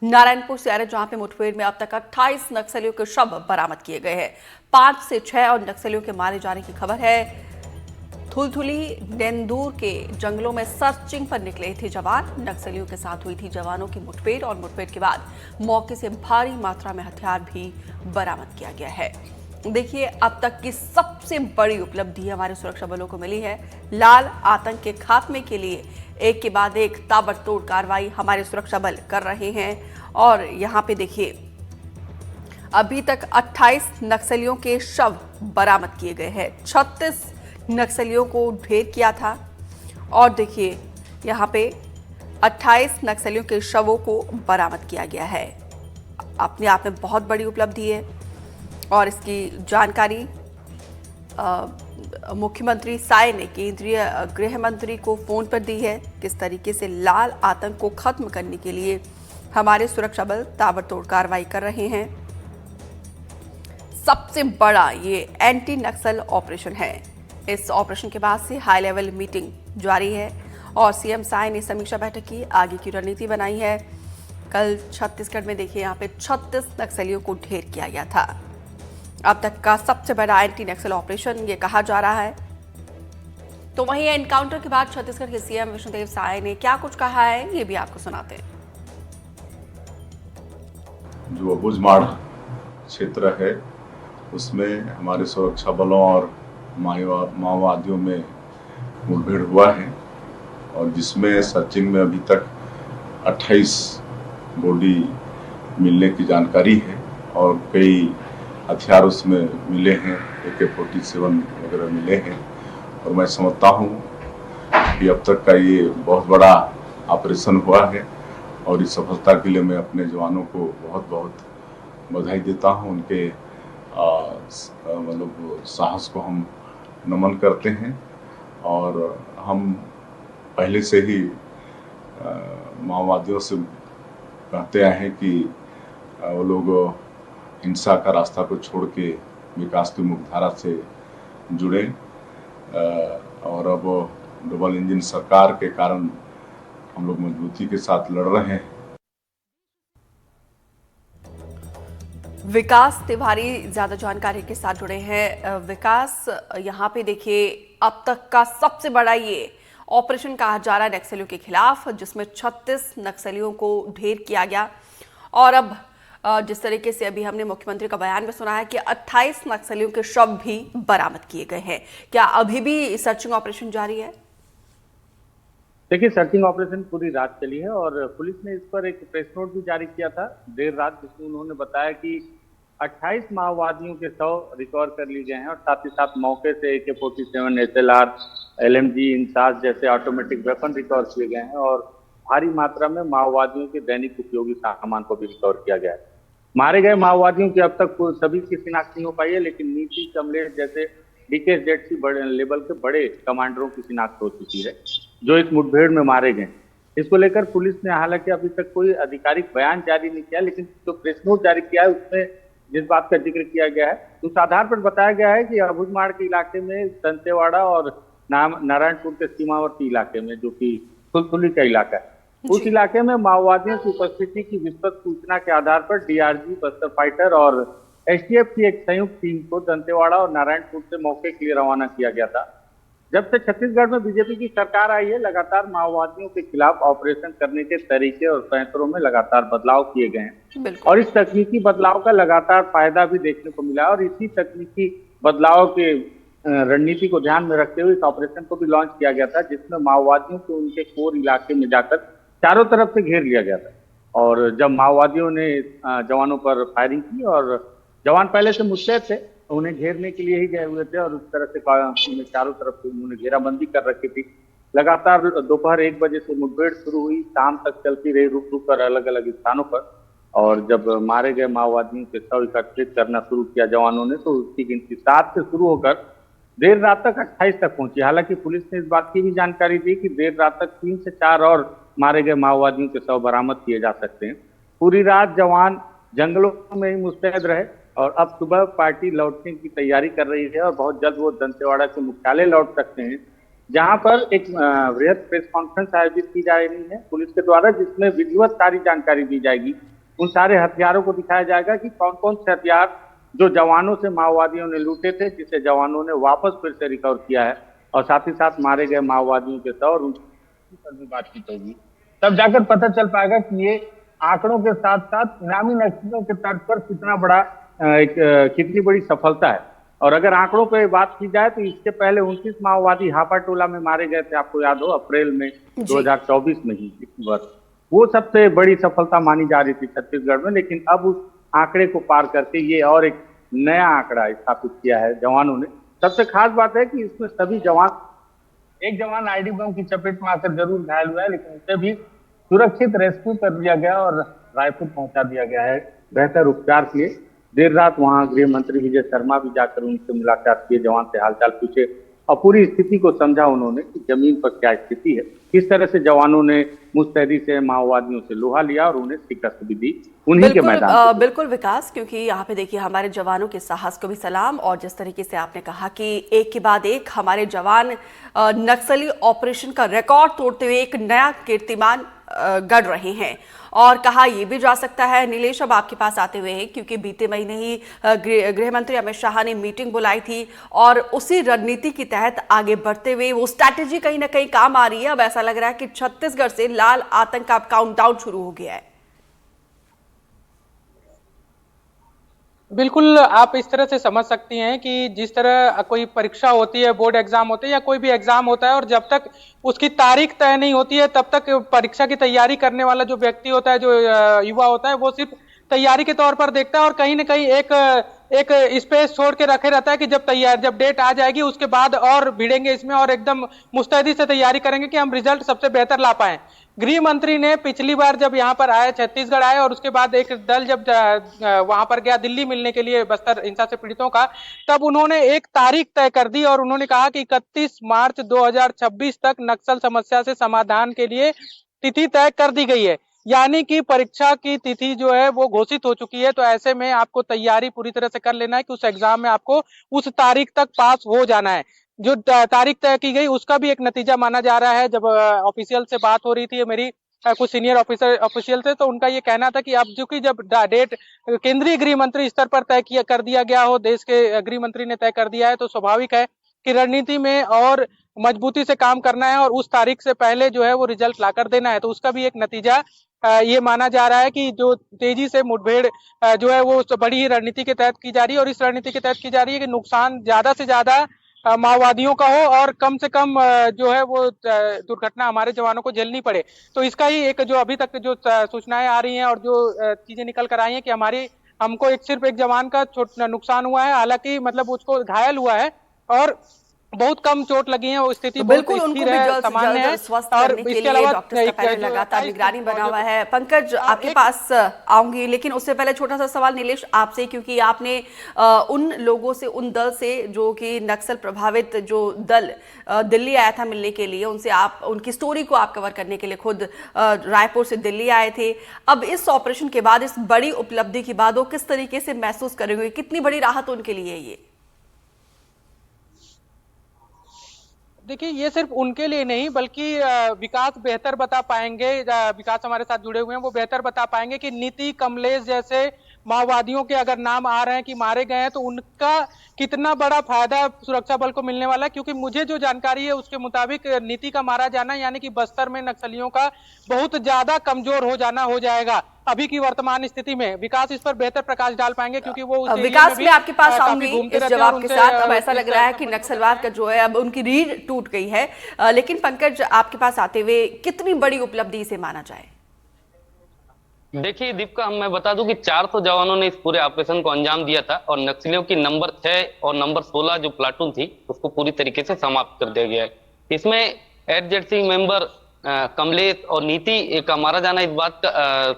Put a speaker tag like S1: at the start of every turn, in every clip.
S1: नारायणपुर से आ रहे, जहां पे मुठभेड़ में अब तक 28 नक्सलियों के शव बरामद किए गए हैं। 5 से 6 और नक्सलियों के मारे जाने की खबर है। थुलथुली नेंदूर के जंगलों में सर्चिंग पर निकले थे जवान। नक्सलियों के साथ हुई थी जवानों की मुठभेड़ और मुठभेड़ के बाद मौके से भारी मात्रा में हथियार भी बरामद किया गया है। देखिए, अब तक की सबसे बड़ी उपलब्धि हमारे सुरक्षा बलों को मिली है। लाल आतंक के खात्मे के लिए एक के बाद एक ताबड़तोड़ कार्रवाई हमारे सुरक्षा बल कर रहे हैं। और यहाँ पे देखिए, अभी तक 28 नक्सलियों के शव बरामद किए गए हैं। 36 नक्सलियों को ढेर किया था। और देखिए, यहाँ पे 28 नक्सलियों के शवों को बरामद किया गया है। अपने आप में बहुत बड़ी उपलब्धि है। और इसकी जानकारी मुख्यमंत्री साय ने केंद्रीय गृह मंत्री को फोन पर दी है। किस तरीके से लाल आतंक को खत्म करने के लिए हमारे सुरक्षा बल ताबड़तोड़ कार्रवाई कर रहे हैं। सबसे बड़ा ये एंटी नक्सल ऑपरेशन है। इस ऑपरेशन के बाद से हाई लेवल मीटिंग जारी है और सीएम साय ने समीक्षा बैठक की, आगे की रणनीति बनाई है। कल छत्तीसगढ़ में देखिए, यहाँ पे 36 नक्सलियों को ढेर किया गया था। अब तक का सबसे बड़ा एंटी नक्सल ऑपरेशन ये कहा जा रहा है। तो वहीं एनकाउंटर के बाद छत्तीसगढ़ के सीएम विष्णुदेव साय ने क्या कुछ कहा है, ये भी आपको सुनाते हैं।
S2: जो बुजमाड़ क्षेत्र है उसमें हमारे सुरक्षा बलों और माओवादियों में मुठभेड़ हुआ है और जिसमें सर्चिंग में अभी तक 28 बॉडी मिलने की जानकारी है और कई हथियार उसमें मिले हैं, AK-47 वगैरह मिले हैं। और मैं समझता हूँ कि अब तक का ये बहुत बड़ा ऑपरेशन हुआ है और इस सफलता के लिए मैं अपने जवानों को बहुत बहुत बधाई देता हूँ। उनके मतलब साहस को हम नमन करते हैं और हम पहले से ही माओवादियों से कहते आए हैं कि वो लोग हिंसा का रास्ता को छोड़ के विकास की मुख्यधारा से जुड़े और अब डबल इंजन सरकार के कारण हम लोग मजबूती के साथ लड़ रहे हैं।
S1: विकास तिवारी ज्यादा जानकारी के साथ जुड़े हैं। विकास, यहाँ पे देखिए, अब तक का सबसे बड़ा ये ऑपरेशन कहा जा रहा है नक्सलियों के खिलाफ, जिसमें 36 नक्सलियों को ढेर किया गया। और अब जिस तरीके से अभी हमने मुख्यमंत्री का बयान में सुना है कि 28 नक्सलियों के शव भी बरामद किए गए हैं, क्या अभी भी सर्चिंग ऑपरेशन जारी है?
S3: देखिए, सर्चिंग ऑपरेशन पूरी रात चली है और पुलिस ने इस पर एक प्रेस नोट भी जारी किया था देर रात, जिसमें उन्होंने बताया कि 28 माओवादियों के शव रिकवर कर लिए गए हैं और साथ ही साथ मौके से AK-47, SLR, LMG, इंसास जैसे ऑटोमेटिक वेपन रिकवर किए गए हैं और भारी मात्रा में माओवादियों के दैनिक उपयोगी सामान को भी रिकवर किया गया है। मारे गए माओवादियों की अब तक सभी की शिनाख्त नहीं हो पाई है, लेकिन नीति कमलेश जैसे DKZC बड़े लेवल के बड़े कमांडरों की शिनाख्त हो चुकी है जो इस मुठभेड़ में मारे गए। इसको लेकर पुलिस ने हालांकि अभी तक कोई आधिकारिक बयान जारी नहीं किया, लेकिन जो प्रेस नोट जारी किया है उसमें जिस बात का जिक्र किया गया है उस आधार पर बताया गया है कि अबुझमाड़ के इलाके में दंतेवाड़ा और नारायणपुर के सीमावर्ती इलाके में, जो कि थुलथुली का इलाका है, उस इलाके में माओवादियों की उपस्थिति की विस्तृत सूचना के आधार पर DRG बस्तर फाइटर और STF की एक संयुक्त टीम को दंतेवाड़ा और नारायणपुर से मौके के लिए रवाना किया गया था। जब से छत्तीसगढ़ में बीजेपी की सरकार आई है, लगातार माओवादियों के खिलाफ ऑपरेशन करने के तरीके और पैंतरों में लगातार बदलाव किए गए हैं और इस तकनीकी बदलाव का लगातार फायदा भी देखने को मिला और इसी तकनीकी बदलाव के रणनीति को ध्यान में रखते हुए इस ऑपरेशन को भी लॉन्च किया गया था, जिसमें माओवादियों को उनके कोर इलाके में जाकर चारों तरफ से घेर लिया गया था। और जब माओवादियों ने जवानों पर फायरिंग की और जवान पहले से मुस्तैद थे, उन्हें घेरने के लिए ही गए हुए थे और उस तरह से चारों तरफ से उन्होंने घेराबंदी कर रखी थी। लगातार दोपहर 1 बजे से मुठभेड़ शुरू हुई, शाम तक चलती रही रुक रुक कर अलग अलग स्थानों पर। और जब मारे गए माओवादियों के शव एकत्रित करना शुरू किया जवानों ने, तो उसकी गिनती 7 से शुरू होकर देर रात तक 28 तक पहुंची। हालांकि पुलिस ने इस बात की भी जानकारी दी कि देर रात तक 3 से 4 और मारे गए माओवादियों के शव बरामद किए जा सकते हैं। पूरी रात जवान जंगलों में ही मुस्तैद रहे और अब सुबह पार्टी लौटने की तैयारी कर रही है और बहुत जल्द वो दंतेवाड़ा के मुख्यालय लौट सकते हैं। जहां पर एक वृहद प्रेस कॉन्फ्रेंस आयोजित की जा रही है पुलिस के द्वारा, जिसमें विधिवत सारी जानकारी दी जाएगी। उन सारे हथियारों को दिखाया जाएगा कि कौन कौन से हथियार जो जवानों से माओवादियों ने लूटे थे, जिसे जवानों ने वापस फिर से रिकवर किया है, और साथ ही साथ मारे गए माओवादियों के शव और उनकी पर भी बातचीत होगी। तब जाकर पता चल पाएगा कि ये आंकड़ों के साथ साथ इनामी नक्सलियों के तर्ज पर कितना बड़ा कितनी बड़ी सफलता है। और अगर आंकड़ों पर बात की जाए तो इसके पहले 29 माओवादी हापा टोला में मारे गए थे, आपको याद हो, अप्रैल में 2024 में ही इस वर्ष। वो सबसे बड़ी सफलता मानी जा रही थी छत्तीसगढ़ में, लेकिन अब उस आंकड़े को पार करके ये और एक नया आंकड़ा स्थापित किया है जवानों ने। सबसे खास बात है कि इसमें सभी जवान, एक जवान आईडी बम की चपेट में आकर जरूर घायल हुआ है, लेकिन उसे भी सुरक्षित रेस्क्यू कर दिया गया और रायपुर पहुंचा दिया गया है बेहतर उपचार के लिए। देर रात वहां गृह मंत्री विजय शर्मा भी जाकर उनसे मुलाकात किए, जवान से हालचाल पूछे और पूरी स्थिति को समझा उन्होंने कि जमीन पर क्या स्थिति है, किस तरह से जवानों ने मुस्तैदी से माओवादियों से लोहा लिया और उन्हें शिकस्त भी दी उन्हीं के मैदान।
S1: बिल्कुल विकास, क्योंकि यहाँ पे देखिए हमारे जवानों के साहस को भी सलाम, और जिस तरीके से आपने कहा कि एक के बाद एक हमारे जवान नक्सली ऑपरेशन का रिकॉर्ड तोड़ते हुए एक नया कीर्तिमान गढ़ रहे हैं। और कहा यह भी जा सकता है, नीलेश अब आपके पास आते हुए है, क्योंकि बीते महीने ही गृह मंत्री अमित शाह ने मीटिंग बुलाई थी और उसी रणनीति के तहत आगे बढ़ते हुए वो स्ट्रैटेजी कहीं ना कहीं काम आ रही है। अब ऐसा लग रहा है कि छत्तीसगढ़ से लाल आतंक का काउंटडाउन शुरू हो गया है।
S4: बिल्कुल, आप इस तरह से समझ सकती हैं कि जिस तरह कोई परीक्षा होती है, बोर्ड एग्जाम होते हैं या कोई भी एग्जाम होता है, और जब तक उसकी तारीख तय नहीं होती है तब तक परीक्षा की तैयारी करने वाला जो व्यक्ति होता है, जो युवा होता है, वो सिर्फ तैयारी के तौर पर देखता है और कहीं ना कहीं एक स्पेस छोड़ के रखे रहता है कि जब डेट आ जाएगी उसके बाद और भिड़ेंगे इसमें और एकदम मुस्तैदी से तैयारी करेंगे कि हम रिजल्ट सबसे बेहतर ला पाए। गृह मंत्री ने पिछली बार जब यहाँ पर आए, छत्तीसगढ़ आए, और उसके बाद एक दल जब वहां पर गया दिल्ली मिलने के लिए बस्तर हिंसा से पीड़ितों का, तब उन्होंने एक तारीख तय कर दी और उन्होंने कहा कि 31 मार्च 2026 तक नक्सल समस्या से समाधान के लिए तिथि तय कर दी गई है। यानी कि परीक्षा की तिथि जो है वो घोषित हो चुकी है। तो ऐसे में आपको तैयारी पूरी तरह से कर लेना है कि उस एग्जाम में आपको उस तारीख तक पास हो जाना है। जो तारीख तय की गई उसका भी एक नतीजा माना जा रहा है। जब ऑफिशियल से बात हो रही थी मेरी कुछ सीनियर ऑफिशियल थे, तो उनका ये कहना था कि अब जो कि जब डेट केंद्रीय गृह मंत्री स्तर पर तय कर दिया गया हो, देश के गृह मंत्री ने तय कर दिया है, तो स्वाभाविक है कि रणनीति में और मजबूती से काम करना है और उस तारीख से पहले जो है वो रिजल्ट ला कर देना है। तो उसका भी एक नतीजा ये माना जा रहा है कि जो तेजी से मुठभेड़ जो है वो बड़ी ही रणनीति के तहत की जा रही है, और इस रणनीति के तहत की जा रही है कि नुकसान ज्यादा से ज्यादा माओवादियों का हो और कम से कम जो है वो दुर्घटना हमारे जवानों को झेलनी पड़े। तो इसका ही एक जो अभी तक जो सूचनाएं आ रही हैं और जो चीजें निकल कर आई हैं कि हमको सिर्फ एक जवान का नुकसान हुआ है, हालांकि मतलब उसको घायल हुआ है और बहुत कम चोट लगी है, वो स्थिति
S1: तो बिल्कुल उनको भी जल्द स्वस्थ करने के लिए डॉक्टर्स का पैनल लगातार निगरानी बना हुआ है। पंकज आपके पास आऊंगी, लेकिन उससे पहले छोटा सा सवाल नीलेश आपसे, क्योंकि आपने उन लोगों से, उन दल से जो कि नक्सल प्रभावित जो दल दिल्ली आया था मिलने के लिए, उनसे आप उनकी स्टोरी को आप कवर करने के लिए खुद रायपुर से दिल्ली आए थे। अब इस ऑपरेशन के बाद, इस बड़ी उपलब्धि के बाद वो किस तरीके से महसूस करेंगे, कितनी बड़ी राहत उनके लिए ये?
S4: देखिए, ये सिर्फ उनके लिए नहीं बल्कि विकास बेहतर बता पाएंगे, विकास हमारे साथ जुड़े हुए हैं, वो बेहतर बता पाएंगे कि नीति, कमलेश जैसे माओवादियों के अगर नाम आ रहे हैं कि मारे गए हैं, तो उनका कितना बड़ा फायदा सुरक्षा बल को मिलने वाला है। क्योंकि मुझे जो जानकारी है उसके मुताबिक नीति का मारा जाना यानी कि बस्तर में नक्सलियों का बहुत ज्यादा कमजोर हो जाना हो जाएगा अभी की वर्तमान स्थिति में। विकास इस पर बेहतर प्रकाश डाल पाएंगे क्योंकि वो
S1: विकास में आपके पास आऊंगी इस जवाब के साथ। अब ऐसा लग रहा है कि नक्सलवाद का जो है अब उनकी रीढ़ टूट गई है, लेकिन पंकज आपके पास आते हुए कितनी बड़ी उपलब्धि इसे माना जाए?
S5: देखिए दीपिका, मैं बता दूं कि 400 जवानों ने इस पूरे ऑपरेशन को अंजाम दिया था और नक्सलियों की नंबर 6 और नंबर 16 जो प्लाटून थी उसको पूरी तरीके से समाप्त कर दिया गया है। इसमें एडजेसी मेंबर कमलेश और नीति का मारा जाना इस बात का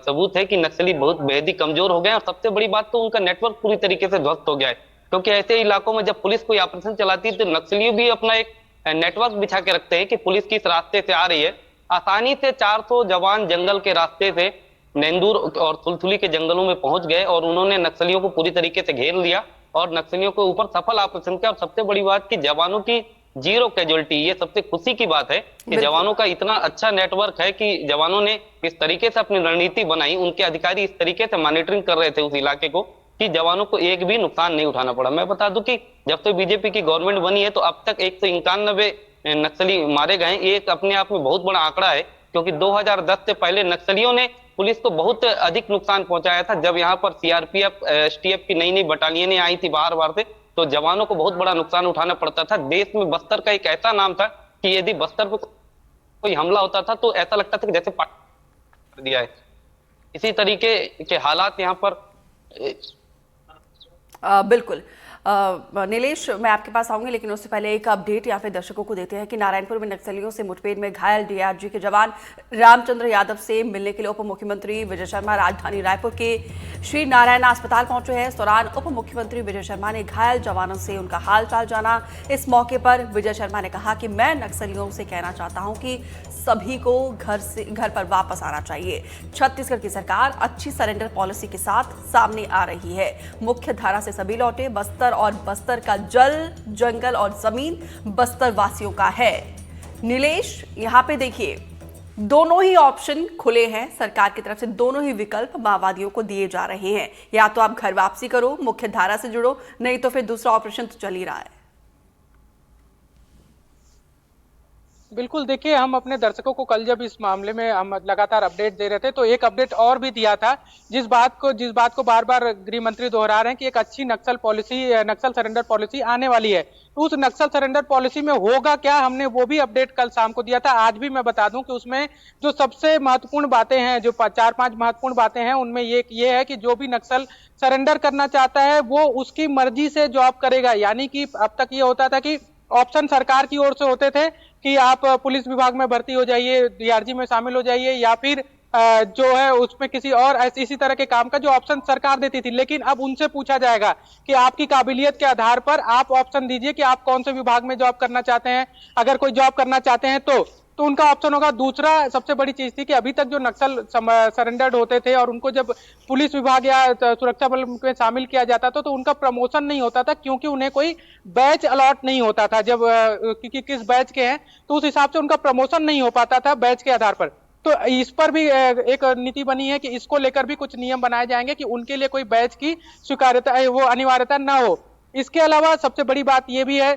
S5: सबूत है कि नक्सली बहुत बेहद ही कमजोर हो गए, और सबसे बड़ी बात तो उनका नेटवर्क पूरी तरीके से ध्वस्त हो गया है। क्योंकि ऐसे इलाकों में जब पुलिस कोई ऑपरेशन चलाती है तो नक्सली भी अपना एक नेटवर्क बिछा के रखते हैं कि पुलिस किस रास्ते से आ रही है। आसानी से 400 जवान जंगल के रास्ते से नेंदूर और थुलथुली के जंगलों में पहुंच गए और उन्होंने नक्सलियों को पूरी तरीके से घेर लिया और नक्सलियों के ऊपर सफल ऑपरेशन किया। और सबसे बड़ी बात कि जवानों की जीरो कैजुअल्टी। ये सबसे खुशी की बात है कि जवानों का इतना अच्छा नेटवर्क है कि जवानों ने इस तरीके से अपनी रणनीति बनाई, उनके अधिकारी इस तरीके से मॉनिटरिंग कर रहे थे उस इलाके को कि जवानों को एक भी नुकसान नहीं उठाना पड़ा। मैं बता दूं कि जब से बीजेपी की गवर्नमेंट बनी है तो अब तक 191 नक्सली मारे गए। ये एक अपने आप में बहुत बड़ा आंकड़ा है, क्योंकि 2010 से पहले नक्सलियों ने पुलिस को बहुत अधिक नुकसान पहुंचाया था। जब यहाँ पर सीआरपीएफ, एसटीएफ की नई नई बटालियनें आई थी बाहर बाहर से, तो जवानों को बहुत बड़ा नुकसान उठाना पड़ता था। देश में बस्तर का एक ऐसा नाम था कि यदि बस्तर पर कोई हमला होता था तो ऐसा लगता था कि जैसे कर दिया है। इसी तरीके के हालात यहाँ पर
S1: बिल्कुल। नीलेश, मैं आपके पास आऊंगी, लेकिन उससे पहले एक अपडेट या फिर दर्शकों को देते हैं कि नारायणपुर में नक्सलियों से मुठभेड़ में घायल डीआरजी के जवान रामचंद्र यादव से मिलने के लिए उप मुख्यमंत्री विजय शर्मा राजधानी रायपुर के श्री नारायण अस्पताल पहुंचे हैं। इस दौरान उप मुख्यमंत्री विजय शर्मा ने घायल जवानों से उनका हाल चाल जाना। इस मौके पर विजय शर्मा ने कहा कि मैं नक्सलियों से कहना चाहता हूं कि सभी को घर पर वापस आना चाहिए। छत्तीसगढ़ की सरकार अच्छी सरेंडर पॉलिसी के साथ सामने आ रही है। मुख्य धारा से सभी लौटे। बस्तर और बस्तर का जल, जंगल और जमीन बस्तर वासियों का है। नीलेश, यहाँ पे देखिए, दोनों ही ऑप्शन खुले हैं सरकार की तरफ से, दोनों ही विकल्प माओवादियों को दिए जा रहे हैं। या तो आप घर वापसी करो, मुख्य धारा से जुड़ो, नहीं तो फिर दूसरा ऑपरेशन तो चल ही रहा है।
S4: बिल्कुल, देखिए, हम अपने दर्शकों को कल जब इस मामले में हम लगातार अपडेट दे रहे थे तो एक अपडेट और भी दिया था, जिस बात को बार बार गृह मंत्री दोहरा रहे हैं कि एक अच्छी नक्सल सरेंडर पॉलिसी आने वाली है। तो उस नक्सल सरेंडर पॉलिसी में होगा क्या, हमने वो भी अपडेट कल शाम को दिया था। आज भी मैं बता दूं कि उसमें जो सबसे महत्वपूर्ण बातें हैं, जो 4-5 महत्वपूर्ण बातें हैं, उनमें ये है कि जो भी नक्सल सरेंडर करना चाहता है वो उसकी मर्जी से जॉब करेगा। यानी कि अब तक ये होता था कि ऑप्शन सरकार की ओर से होते थे कि आप पुलिस विभाग में भर्ती हो जाइए, डीआरजी में शामिल हो जाइए, या फिर जो है उसमें किसी और इसी तरह के काम का जो ऑप्शन सरकार देती थी। लेकिन अब उनसे पूछा जाएगा कि आपकी काबिलियत के आधार पर आप ऑप्शन दीजिए कि आप कौन से विभाग में जॉब करना चाहते हैं। अगर कोई जॉब करना चाहते हैं तो उनका ऑप्शन होगा। दूसरा सबसे बड़ी चीज थी कि अभी तक जो नक्सल सरेंडर्ड होते थे और उनको जब पुलिस विभाग या सुरक्षा बल में शामिल किया जाता था तो उनका प्रमोशन नहीं होता था, क्योंकि उन्हें कोई बैच अलॉट नहीं होता था। जब क्योंकि किस बैच के हैं तो उस हिसाब से उनका प्रमोशन नहीं हो पाता था बैच के आधार पर। तो इस पर भी एक नीति बनी है कि इसको लेकर भी कुछ नियम बनाए जाएंगे कि उनके लिए कोई बैच की स्वीकार्यता, वो अनिवार्यता ना हो। इसके अलावा सबसे बड़ी बात यह भी है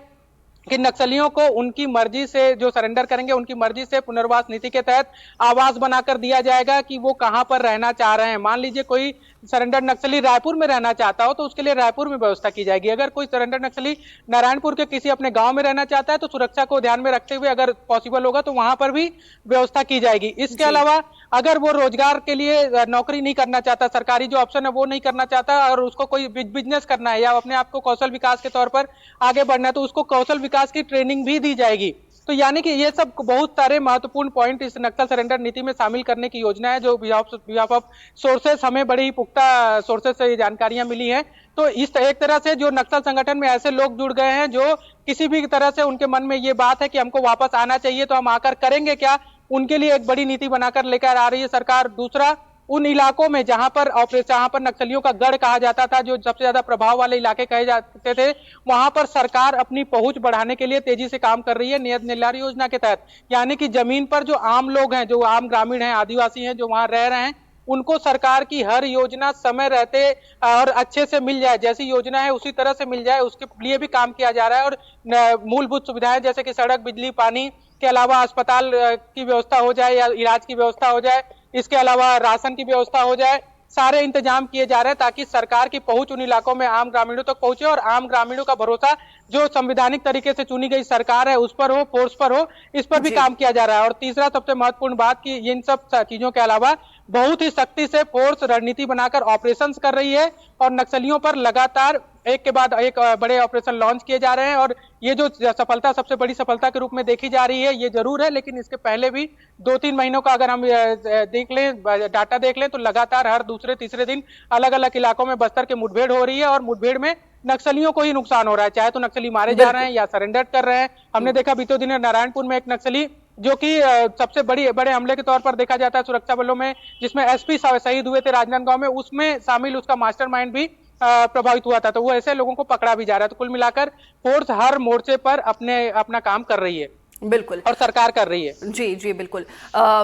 S4: कि नक्सलियों को उनकी मर्जी से जो सरेंडर करेंगे, उनकी मर्जी से पुनर्वास नीति के तहत आवास बनाकर दिया जाएगा कि वो कहां पर रहना चाह रहे हैं। मान लीजिए कोई सरेंडर नक्सली रायपुर में रहना चाहता हो तो उसके लिए रायपुर में व्यवस्था की जाएगी। अगर कोई सरेंडर नक्सली नारायणपुर के किसी अपने गांव में रहना चाहता है तो सुरक्षा को ध्यान में रखते हुए अगर पॉसिबल होगा तो वहां पर भी व्यवस्था की जाएगी। इसके अलावा अगर वो रोजगार के लिए नौकरी नहीं करना चाहता, सरकारी जो ऑप्शन है वो नहीं करना चाहता और उसको कोई बिजनेस करना है या अपने आप को कौशल विकास के तौर पर आगे बढ़ना है तो उसको कौशल विकास की ट्रेनिंग भी दी जाएगी। तो यानी कि ये सब बहुत सारे महत्वपूर्ण पॉइंट इस नक्सल सरेंडर नीति में शामिल करने की योजना है, जो बिहाफ ऑफ सोर्सेस हमें बड़ी ही पुख्ता सोर्सेस से ये जानकारियां मिली हैं। तो इस एक तरह से जो नक्सल संगठन में ऐसे लोग जुड़ गए हैं जो किसी भी तरह से उनके मन में ये बात है कि हमको वापस आना चाहिए, तो हम आकर करेंगे क्या, उनके लिए एक बड़ी नीति बनाकर लेकर आ रही है सरकार। दूसरा, उन इलाकों में जहां पर नक्सलियों का गढ़ कहा जाता था, जो सबसे ज्यादा प्रभाव वाले इलाके कहे जाते थे, वहां पर सरकार अपनी पहुंच बढ़ाने के लिए तेजी से काम कर रही है नियत निर्धारण योजना के तहत। यानी कि जमीन पर जो आम लोग हैं, जो आम ग्रामीण हैं, आदिवासी हैं, जो वहां रह रहे हैं, उनको सरकार की हर योजना समय रहते और अच्छे से मिल जाए, जैसी योजना है उसी तरह से मिल जाए, उसके लिए भी काम किया जा रहा है। और मूलभूत सुविधाएं जैसे कि सड़क, बिजली, पानी के अलावा अस्पताल की व्यवस्था हो जाए या इलाज की व्यवस्था हो जाए, इसके अलावा राशन की व्यवस्था हो जाए, सारे इंतजाम किए जा रहे हैं ताकि सरकार की पहुंच उन इलाकों में आम ग्रामीणों तक पहुंचे और आम ग्रामीणों का भरोसा जो संवैधानिक तरीके से चुनी गई सरकार है उस पर हो, फोर्स पर हो, इस पर भी काम किया जा रहा है। और तीसरा सबसे महत्वपूर्ण बात कि इन सब चीजों के अलावा बहुत ही सख्ती से फोर्स रणनीति बनाकर ऑपरेशंस कर रही है और नक्सलियों पर लगातार एक के बाद एक बड़े ऑपरेशन लॉन्च किए जा रहे हैं। और ये जो सफलता सबसे बड़ी सफलता के रूप में देखी जा रही है, ये जरूर है, लेकिन इसके पहले भी 2-3 महीनों का अगर हम देख लें, डाटा देख लें, तो लगातार हर दूसरे तीसरे दिन अलग अलग इलाकों में बस्तर के मुठभेड़ हो रही है और मुठभेड़ में नक्सलियों को ही नुकसान हो रहा है, चाहे तो नक्सली मारे जा रहे हैं या सरेंडर कर रहे हैं। हमने देखा बीते दिनों नारायणपुर में एक नक्सली जो कि सबसे बड़े हमले के तौर पर देखा जाता है सुरक्षा बलों में, जिसमें एसपी शहीद हुए थे राजनांदगांव में, उसमें शामिल उसका मास्टरमाइंड भी प्रभावित हुआ था, तो वो ऐसे लोगों को पकड़ा भी जा रहा है। तो कुल मिलाकर फोर्स हर मोर्चे पर अपना काम कर रही है
S1: बिल्कुल।
S4: और सरकार कर रही है।
S1: जी जी बिल्कुल।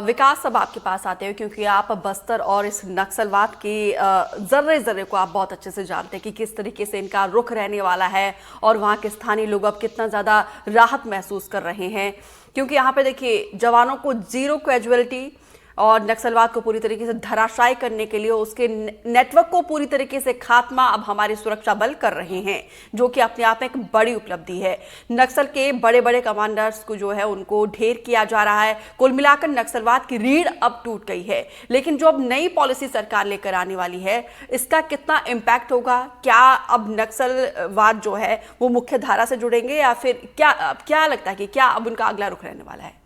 S1: विकास, अब आपके पास आते हैं क्योंकि आप बस्तर और इस नक्सलवाद की जर्रे जर्रे को आप बहुत अच्छे से जानते हैं कि किस तरीके से इनका रुख रहने वाला है और वहाँ के स्थानीय लोग अब कितना ज़्यादा राहत महसूस कर रहे हैं, क्योंकि यहाँ पे देखिए जवानों को जीरो कैजुअलिटी और नक्सलवाद को पूरी तरीके से धराशायी करने के लिए उसके नेटवर्क को पूरी तरीके से खात्मा अब हमारे सुरक्षा बल कर रहे हैं, जो कि अपने आप में एक बड़ी उपलब्धि है। नक्सल के बड़े बड़े कमांडर्स को जो है उनको ढेर किया जा रहा है। कुल मिलाकर नक्सलवाद की रीढ़ अब टूट गई है, लेकिन जो अब नई पॉलिसी सरकार लेकर आने वाली है इसका कितना इम्पैक्ट होगा? क्या अब नक्सलवाद जो है वो मुख्य धारा से जुड़ेंगे या फिर क्या लगता है कि क्या अब उनका अगला रुख रहने वाला है?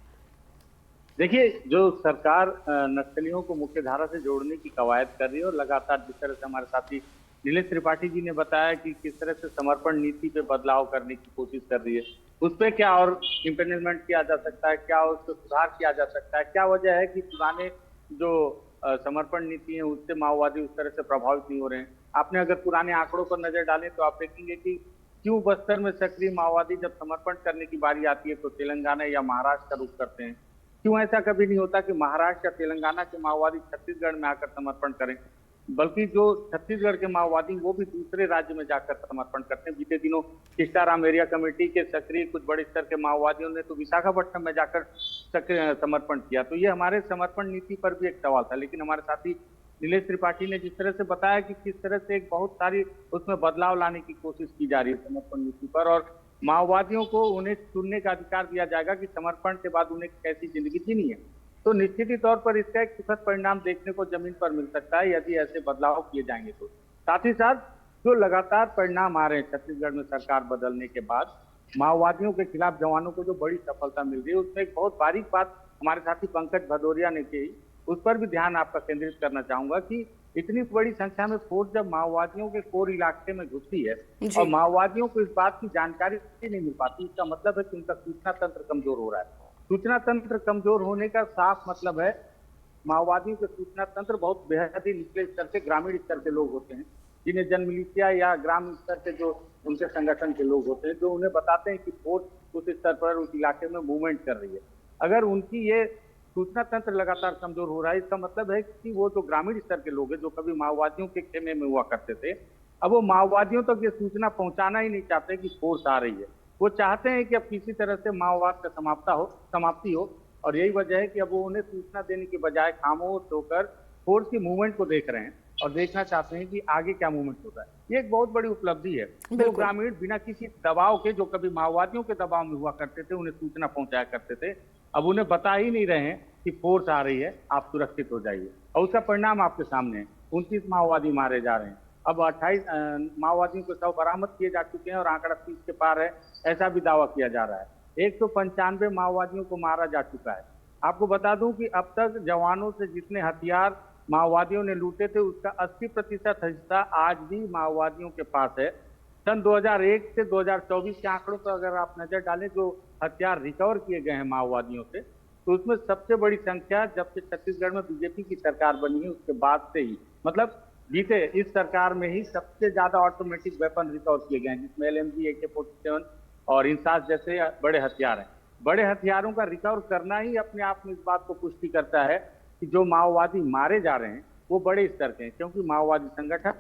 S3: देखिए, जो सरकार नक्सलियों को मुख्य धारा से जोड़ने की कवायद कर रही है और लगातार जिस तरह से हमारे साथी नीलेश त्रिपाठी जी ने बताया कि किस तरह से समर्पण नीति पे बदलाव करने की कोशिश कर रही है, उस पर क्या और इम्प्लीमेंट किया जा सकता है, क्या उस पर सुधार किया जा सकता है, क्या वजह है कि पुराने जो समर्पण नीति है उससे माओवादी उस तरह से प्रभावित नहीं हो रहे हैं। आपने अगर पुराने आंकड़ों पर नजर डालें तो आप देखेंगे कि क्यों बस्तर में सक्रिय माओवादी जब समर्पण करने की बारी आती है तो तेलंगाना या महाराष्ट्र का रुख करते हैं। क्यों ऐसा कभी नहीं होता कि महाराष्ट्र या तेलंगाना के माओवादी छत्तीसगढ़ में आकर समर्पण करें, बल्कि जो छत्तीसगढ़ के माओवादी वो भी दूसरे राज्य में जाकर समर्पण करते हैं। बीते दिनों किस्टाराम एरिया कमेटी के सक्रिय कुछ बड़े स्तर के माओवादियों ने तो विशाखापट्टनम में जाकर समर्पण किया। तो ये हमारे समर्पण नीति पर भी एक सवाल था। लेकिन हमारे साथी नीलेश त्रिपाठी ने जिस तरह से बताया कि किस तरह से एक बहुत सारी उसमें बदलाव लाने की कोशिश की जा रही है समर्पण नीति पर, और माओवादियों को उन्हें चुनने का अधिकार दिया जाएगा कि समर्पण के बाद उन्हें कैसी जिंदगी जीनी है, तो निश्चित ही तौर पर इसका एक सुखद परिणाम देखने को जमीन पर मिल सकता है यदि ऐसे बदलाव किए जाएंगे तो। साथ ही साथ जो लगातार परिणाम आ रहे हैं छत्तीसगढ़ में सरकार बदलने के बाद, माओवादियों के खिलाफ जवानों को जो बड़ी सफलता मिल रही है, उसमें एक बहुत बारीक बात हमारे साथी पंकज भदौरिया ने कही, उस पर भी ध्यान आपका केंद्रित करना चाहूंगा कि इतनी बड़ी संख्या में फोर्स जब माओवादियों के कोर इलाके में घुसती है और माओवादियों को इस बात की जानकारी नहीं मिल पाती, इसका मतलब है कि उनका सूचना तंत्र कमजोर हो रहा है। सूचना तंत्र कमजोर होने का साफ मतलब है माओवादियों के सूचना तंत्र बहुत बेहद ही निचले स्तर के ग्रामीण स्तर के लोग होते हैं, जिन्हें जन मिलिशिया या ग्राम स्तर के जो उनके संगठन के लोग होते हैं, जो उन्हें बताते हैं कि फोर्स उस स्तर पर उस इलाके में मूवमेंट कर रही है। अगर उनकी ये सूचना तंत्र लगातार कमजोर हो रहा है, इसका मतलब है कि वो जो ग्रामीण स्तर के लोग हैं जो कभी माओवादियों के खेमे में हुआ करते थे, अब वो माओवादियों तक ये सूचना पहुंचाना ही नहीं चाहते कि फोर्स आ रही है। वो चाहते हैं कि अब किसी तरह से माओवाद का समाप्ति हो, और यही वजह है कि अब वो उन्हें सूचना देने के बजाय खामोश होकर फोर्स की मूवमेंट को देख रहे हैं और देखना चाहते हैं कि आगे क्या मूवमेंट होता है। ये एक बहुत बड़ी उपलब्धि है। जो ग्रामीण बिना किसी दबाव के, जो कभी माओवादियों के दबाव में हुआ करते थे, उन्हें सूचना पहुंचाया करते थे, अब उन्हें बता ही नहीं रहे हैं कि फोर्स आ रही है, आप सुरक्षित हो जाइए, और उसका परिणाम आपके सामने है। 29 माओवादी मारे जा रहे हैं, अब 28 माओवादियों के शव बरामद किए जा चुके हैं और आंकड़ा 30 के पार है, ऐसा भी दावा किया जा रहा है। 195 माओवादियों को मारा जा चुका है। आपको बता दूं कि अब तक जवानों से जितने हथियार माओवादियों ने लूटे थे उसका 80% हिस्सा आज भी माओवादियों के पास है। सन 2001 से 2024 के आंकड़ों पर अगर आप नजर डालें, जो हथियार रिकवर किए गए हैं माओवादियों से, तो उसमें सबसे बड़ी संख्या जब से छत्तीसगढ़ में बीजेपी की सरकार बनी है उसके बाद से ही, मतलब बीते इस सरकार में ही सबसे ज्यादा ऑटोमेटिक वेपन रिकवर किए गए हैं, जिसमें LMG, AK-47 और इंसास जैसे बड़े हथियार हैं। बड़े हथियारों का रिकवर करना ही अपने आप में इस बात को पुष्टि करता है कि जो माओवादी मारे जा रहे हैं वो बड़े स्तर के हैं, क्योंकि माओवादी संगठन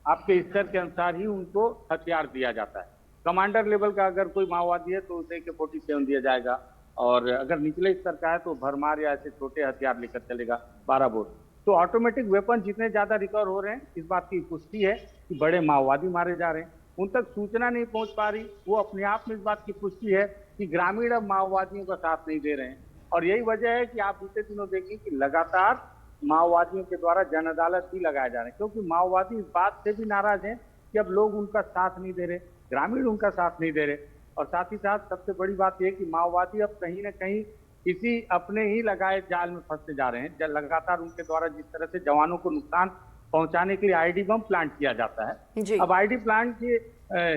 S3: आपके स्तर के अनुसार ही उनको हथियार दिया जाता है। कमांडर लेवल का अगर कोई माओवादी है तो उसे AK-47 दिया जाएगा, और अगर निचले स्तर का है तो भरमार या ऐसे छोटे हथियार लेकर चलेगा 12 बोर। तो ऑटोमेटिक वेपन जितने ज्यादा रिकवर हो रहे हैं, इस बात की पुष्टि है कि बड़े माओवादी मारे जा रहे हैं। उन तक सूचना नहीं पहुंच पा रही, वो अपने आप में इस बात की पुष्टि है कि ग्रामीण अब माओवादियों का साथ नहीं दे रहे हैं। और यही वजह है कि आप बीते दिनों देखिए कि लगातार माओवादियों के द्वारा जन अदालत भी लगाए जा रहे हैं, क्योंकि माओवादी इस बात से भी नाराज हैं कि अब लोग उनका साथ नहीं दे रहे, ग्रामीण उनका साथ नहीं दे रहे। और साथ ही साथ सबसे बड़ी बात यह कि माओवादी अब कहीं ना कहीं इसी अपने ही लगाए जाल में फंसते जा रहे हैं। लगातार उनके द्वारा जिस तरह से जवानों को नुकसान पहुंचाने के लिए आईडी बम प्लांट किया जाता है, अब आईडी प्लांट के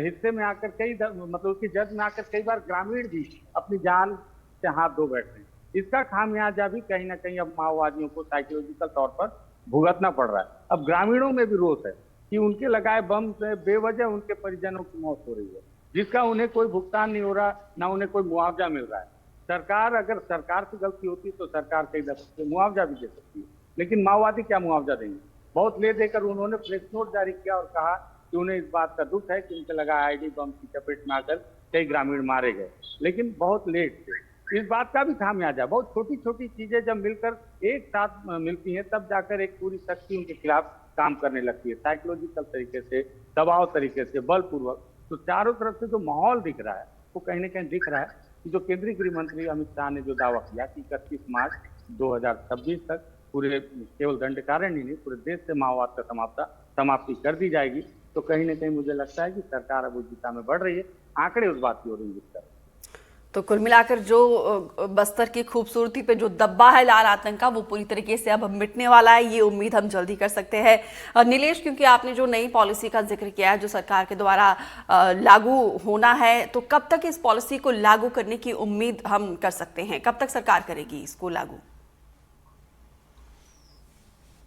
S3: हिस्से में आकर मतलब उसकी जद में आकर कई बार ग्रामीण भी अपनी जान से हाथ धो बैठते हैं। इसका खामियाजा भी कहीं ना कहीं अब माओवादियों को साइकोलॉजिकल तौर पर भुगतना पड़ रहा है। अब ग्रामीणों में भी रोष है कि उनके लगाए बम से बेवजह उनके परिजनों की मौत हो रही है, जिसका उन्हें कोई भुगतान नहीं हो रहा, ना उन्हें कोई मुआवजा मिल रहा है। सरकार, अगर सरकार से गलती होती तो सरकार कई दफे मुआवजा भी दे सकती है, लेकिन माओवादी क्या मुआवजा देंगे। बहुत ले देकर उन्होंने प्रेस नोट जारी किया और कहा कि उन्हें इस बात का दुख है कि उनके लगाए आईडी बम की चपेट में आकर कई ग्रामीण मारे गए, लेकिन बहुत लेट थे। इस बात का भी खामियाजा, बहुत छोटी छोटी चीजें जब मिलकर एक साथ मिलती हैं तब जाकर एक पूरी शक्ति उनके खिलाफ काम करने लगती है, साइकोलॉजिकल तरीके से, दबाव तरीके से, बलपूर्वक। तो चारों तरफ से जो माहौल दिख रहा है वो कहीं ना कहीं दिख रहा है कि जो केंद्रीय गृह मंत्री अमित शाह ने जो दावा किया कि 31 मार्च 2026 तक पूरे केवल दंडकारण्य ही नहीं पूरे देश से माओवाद का समाप्ति कर दी जाएगी, तो कहीं ना कहीं मुझे लगता है कि सरकार अब उस दिशा में बढ़ रही है। आंकड़े उस बात की हो रही है।
S1: तो कुल मिलाकर जो बस्तर की खूबसूरती पे जो दब्बा है लाल आतंक का, वो पूरी तरीके से अब मिटने वाला है, ये उम्मीद हम जल्दी कर सकते हैं। नीलेश, क्योंकि आपने जो नई पॉलिसी का जिक्र किया है जो सरकार के द्वारा लागू होना है, तो कब तक इस पॉलिसी को लागू करने की उम्मीद हम कर सकते हैं? कब तक सरकार करेगी इसको लागू?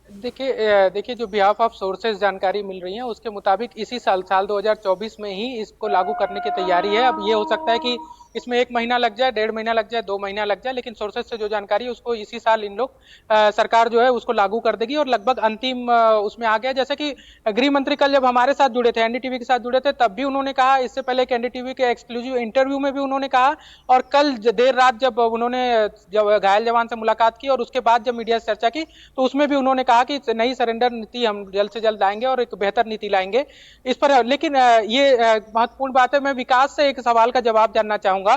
S4: देखिए जो बिहाफ ऑफ सोर्सेज जानकारी मिल रही है उसके मुताबिक इसी साल 2024 में ही इसको लागू करने की तैयारी है। अब ये हो सकता है कि इसमें 1 महीना लग जाए, 1.5 महीना लग जाए, 2 महीना लग जाए, लेकिन सोर्सेज से जो जानकारी है उसको इसी साल इन लोग सरकार जो है उसको लागू कर देगी और लगभग अंतिम उसमें आ गया। जैसे कि गृह मंत्री कल जब हमारे साथ जुड़े थे, एनडीटीवी के साथ जुड़े थे, तब भी उन्होंने कहा, इससे पहले एक एनडीटीवी के एक्सक्लूसिव इंटरव्यू में भी उन्होंने कहा, और कल देर रात जब उन्होंने घायल जवान से मुलाकात की और उसके बाद जब मीडिया से चर्चा की तो उसमें भी उन्होंने कहा कि नई सरेंडर नीति हम जल्द से जल्द लाएंगे और एक बेहतर नीति लाएंगे इस पर। लेकिन ये महत्वपूर्ण बात है, मैं विकास से एक सवाल का जवाब जानना चाहूंगा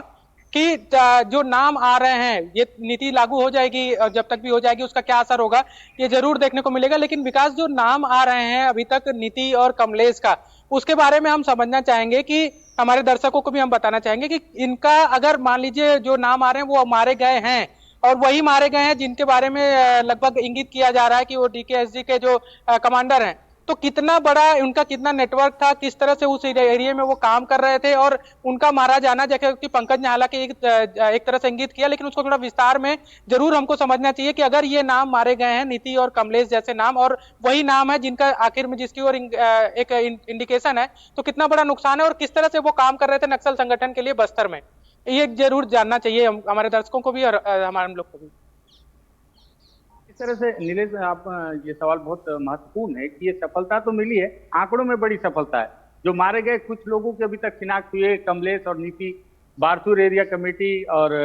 S4: कि जो नाम आ रहे हैं, ये नीति लागू हो जाएगी और जब तक भी हो जाएगी उसका क्या असर होगा ये जरूर देखने को मिलेगा, लेकिन विकास जो नाम आ रहे हैं अभी तक नीति और कमलेश का, उसके बारे में हम समझना चाहेंगे कि हमारे दर्शकों को भी हम बताना चाहेंगे कि इनका अगर मान लीजिए जो नाम आ रहे हैं वो मारे गए हैं और वही मारे गए हैं जिनके बारे में लगभग इंगित किया जा रहा है कि वो डीकेएसजी के जो कमांडर हैं, तो कितना बड़ा उनका कितना नेटवर्क था, किस तरह से उस एरिया में वो काम कर रहे थे और उनका मारा जाना, जैसे कि पंकज ने हालांकि एक तरह से इंगित किया, लेकिन उसको थोड़ा विस्तार में जरूर हमको समझना चाहिए कि अगर ये नाम मारे गए हैं, नीति और कमलेश जैसे नाम, और वही नाम है जिनका आखिर में जिसकी ओर एक इंडिकेशन है, तो कितना बड़ा नुकसान है और किस तरह से वो काम कर रहे थे नक्सल संगठन के लिए बस्तर में, ये जरूर जानना चाहिए हमारे दर्शकों को भी और हमारे लोग को भी।
S3: इस तरह से नीलेश, आप ये सवाल बहुत महत्वपूर्ण है कि ये सफलता तो मिली है, आंकड़ों में बड़ी सफलता है। जो मारे गए कुछ लोगों के अभी तक शिनाख्त हुए, कमलेश और नीति, बारसूर एरिया कमेटी और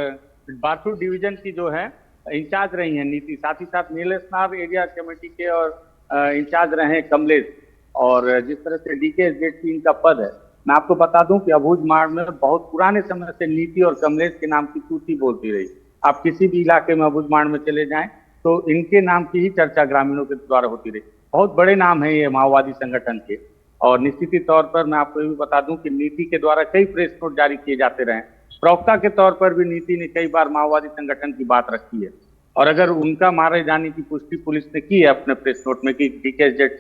S3: बारसूर डिवीजन की जो है इंचार्ज रही हैं नीति, साथ ही साथ नीलेशनार एरिया कमेटी के और इंचार्ज रहे हैं कमलेश, और जिस तरह से डीकेएसजेड इनका पद है। मैं आपको बता दूं कि अबूझ माड़ में बहुत पुराने समय से नीति और कमलेश के नाम की तूती बोलती रही। आप किसी भी इलाके में अबूझ माड़ में चले जाएं तो इनके नाम की ही चर्चा ग्रामीणों के द्वारा होती रही। बहुत बड़े नाम है ये माओवादी संगठन के, और निश्चित ही तौर पर मैं आपको ये भी बता दूं कि नीति के द्वारा कई प्रेस नोट जारी किए जाते रहे। प्रवक्ता के तौर पर भी नीति ने कई बार माओवादी संगठन की बात रखी है, और अगर उनका मारे जाने की पुष्टि पुलिस ने की है अपने प्रेस नोट में कि डीकेएसजेड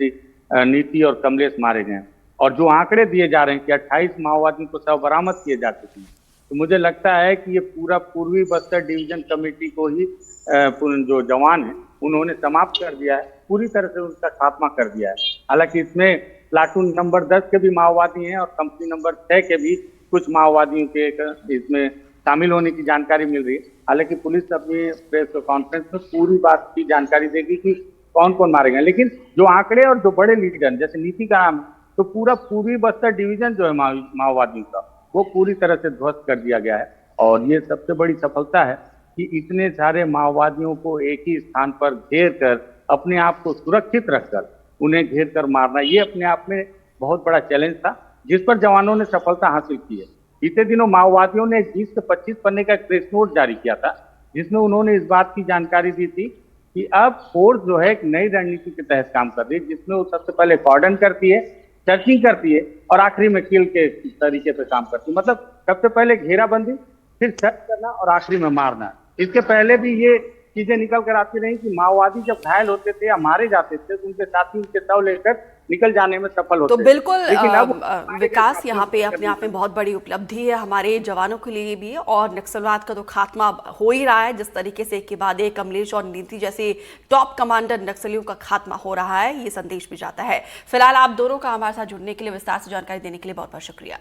S3: नीति और कमलेश मारे गए, और जो आंकड़े दिए जा रहे हैं कि 28 माओवादियों को शव बरामद किए जा चुके हैं, तो मुझे लगता है कि ये पूरा पूर्वी बस्तर डिवीजन कमेटी को ही जो जवान है उन्होंने समाप्त कर दिया है, पूरी तरह से उनका खात्मा कर दिया है। हालांकि इसमें प्लाटून नंबर 10 के भी माओवादी हैं और कंपनी नंबर 6 के भी कुछ माओवादियों के इसमें शामिल होने की जानकारी मिल रही है। हालांकि पुलिस अपनी प्रेस कॉन्फ्रेंस में पूरी बात की जानकारी देगी कि कौन कौन मारे गए, लेकिन जो आंकड़े और जो बड़े लीडर जैसे नीति का नाम, तो पूरा पूर्वी बस्तर डिवीजन जो है माओवादियों का, वो पूरी तरह से ध्वस्त कर दिया गया है। और ये सबसे बड़ी सफलता है कि इतने सारे माओवादियों को एक ही स्थान पर घेर कर, अपने आप को सुरक्षित रखकर उन्हें घेर कर मारना, ये अपने आप में बहुत बड़ा चैलेंज था, जिस पर जवानों ने सफलता हासिल की है। बीते दिनों माओवादियों ने 20 से 25 पन्ने का प्रेस नोट जारी किया था, जिसमें उन्होंने इस बात की जानकारी दी थी कि अब फोर्स जो है एक नई रणनीति के तहत काम कर रही है, जिसमें वो सबसे पहले कॉर्डन करती है, सर्चिंग करती है और आखिरी में किल के तरीके पे काम करती है। मतलब सबसे पहले घेराबंदी, फिर सर्च करना और आखिरी में मारना। इसके पहले भी ये चीजें निकल कर आती रही कि माओवादी जब घायल होते थे या मारे जाते थे तो उनके साथी उनके शव लेकर निकल जाने में सफल
S1: तो
S3: होते।
S1: बिल्कुल
S3: लेकिन अब
S1: विकास यहाँ पे अपने आप में बहुत बड़ी उपलब्धि है हमारे जवानों के लिए भी, और नक्सलवाद का तो खात्मा हो ही रहा है। जिस तरीके से एक के बाद एक कमलेश और नीति जैसे टॉप कमांडर नक्सलियों का खात्मा हो रहा है, ये संदेश भी जाता है। फिलहाल आप दोनों का हमारे साथ जुड़ने के लिए, विस्तार से जानकारी देने के लिए बहुत बहुत शुक्रिया।